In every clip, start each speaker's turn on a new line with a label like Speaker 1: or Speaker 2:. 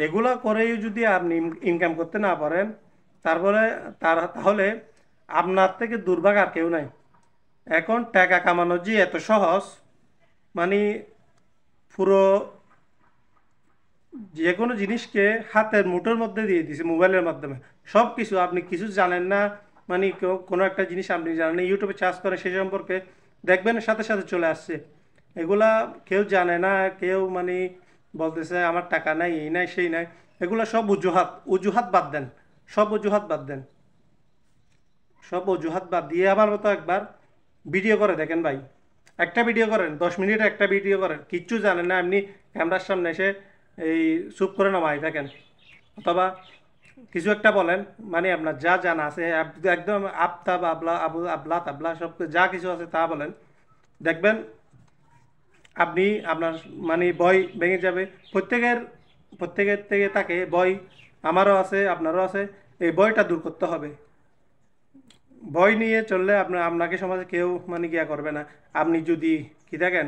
Speaker 1: এগুলা করেই যদি আপনি ইনকাম করতে না পারেন, তারপরে তাহলে আপনার থেকে দুর্ভাগ আর কেউ নাই। এখন টাকা কামানো যে এত সহজ, মানে পুরো যে কোনো জিনিসকে হাতের মুঠোর মধ্যে দিয়ে দিছে মোবাইলের মাধ্যমে। সব কিছু আপনি কিছু জানেন না, মানে কোনো একটা জিনিস আপনি জানেন না, ইউটিউবে সার্চ করে সে সম্পর্কে দেখবেন সাথে সাথে চলে আসছে। এগুলা কেউ জানে না, কেউ মানে বলতেছে আমার টাকা নাই, এই নাই সেই নাই। এগুলা সব অজুহাত, অজুহাত বাদ দেন, সব অজুহাত বাদ দেন, সব অজুহাত বাদ দিয়ে আমার মতো একবার ভিডিও করে দেখেন ভাই। একটা ভিডিও করেন, 10 মিনিট একটা ভিডিও করেন, কিচ্ছু জানেন না, এমনি ক্যামেরার সামনে এসে এই চুপ করে নামাই থাকেন, অথবা কিছু একটা বলেন, মানে আপনার যা জানা আছে একদম আপতাব আবলা আবু আবলা তাবলা সব যা কিছু আছে তা বলেন। দেখবেন আপনি আপনার মানে ভয় ভেঙে যাবে। প্রত্যেকের প্রত্যেকের থেকে তাকে ভয়, আমারও আছে আপনারও আছে। এই ভয়টা দূর করতে হবে। ভয় নিয়ে চললে আপনাকে সমাজে কেউ মানে গিয়া করবে না। আপনি যদি কি থাকেন,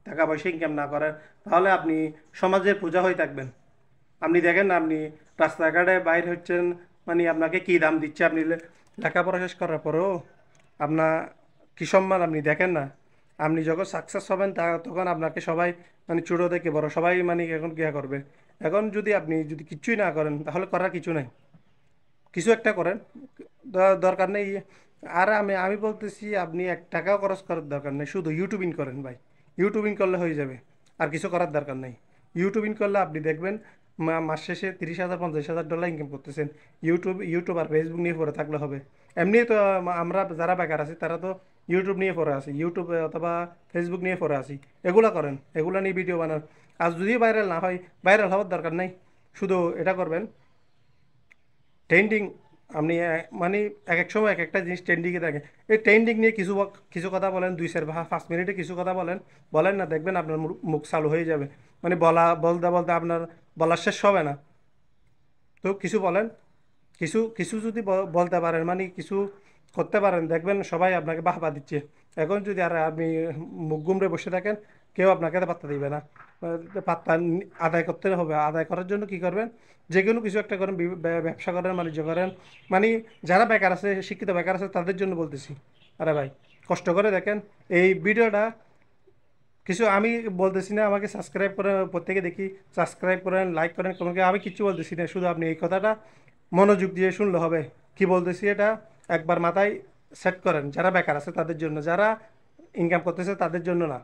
Speaker 1: টাকা পয়সা ইনকাম না করেন, তাহলে আপনি সমাজের পূজা হয়ে থাকবেন। আপনি দেখেন না, আপনি রাস্তাঘাটে বাইর হচ্ছেন, মানে আপনাকে কি দাম দিচ্ছে, আপনি লেখাপড়া শেষ করার পরেও আপনার কি সম্মান আপনি দেখেন না। আপনি যখন সাকসেস হবেন তখন আপনাকে সবাই মানে ছোটো থেকে বড় সবাই মানে এখন কিয়া করবে। এখন যদি আপনি যদি কিচ্ছুই না করেন, তাহলে করার কিছু নাই। কিছু একটা করেন, দরকার নেই। আর আমি বলতেছি আপনি 1 টাকাও খরচ করার দরকার নেই, শুধু ইউটিউবিং করেন ভাই। ইউটিউবিং করলে হয়ে যাবে, আর কিছু করার দরকার নেই। ইউটিউবিং করলে আপনি দেখবেন মাস শেষে 30,000 50,000 ডলার ইনকাম করতেছেন। ইউটিউব আর ফেসবুক নিয়ে পড়ে থাকলে হবে? এমনি তো আমরা যারা বেকার আছি তারা তো ইউটিউব নিয়ে পড়ে আছি, ইউটিউব অথবা ফেসবুক নিয়ে পড়ে আছি। এগুলা করেন, এগুলা নিয়ে ভিডিও বানান। আর যদি ভাইরাল না হয়, ভাইরাল হওয়ার দরকার নেই, শুধু এটা করবেন ট্রেন্ডিং। আপনি মানে এক এক সময় এক একটা জিনিস ট্রেন্ডিংয়ে থাকে। এই ট্রেন্ডিং নিয়ে কিছু কিছু কথা বলেন, 2 4 5 মিনিটে কিছু কথা বলেন। বলেন না, দেখবেন আপনার মুখ চালু হয়ে যাবে। মানে বলতে বলতে আপনার বলার শেষ হবে না। তো কিছু বলেন, কিছু কিছু যদি বলতে পারেন, মানে কিছু করতে পারেন, দেখবেন সবাই আপনাকে বাহবা দিচ্ছে। এখন যদি আর আপনি মুখ গুমড়ে বসে থাকেন, কেউ আপনাকে তো পাত্তা দিবে না। পাত্তা আদায় করতে হবে। আদায় করার জন্য কি করবেন? যে কোনো কিছু একটা করেন, ব্যবসা করেন, বাণিজ্য করেন। মানে যারা বেকার আছে, শিক্ষিত বেকার আছে, তাদের জন্য বলতেছি। আরে ভাই, কষ্ট করে দেখেন এই ভিডিওটা। কিছু আমি বলতেছি না আমাকে সাবস্ক্রাইব করেন, প্রত্যেকে দেখি সাবস্ক্রাইব করেন, লাইক করেন, কোনো আমি কিচ্ছু বলতেছি না। শুধু আপনি এই কথাটা মনোযোগ দিয়ে শুনলে হবে। কি বলতেছি এটা একবার মাথায় সেট করেন। যারা বেকার আছে তাদের জন্য, যারা ইনকাম করতেছে তাদের জন্য না।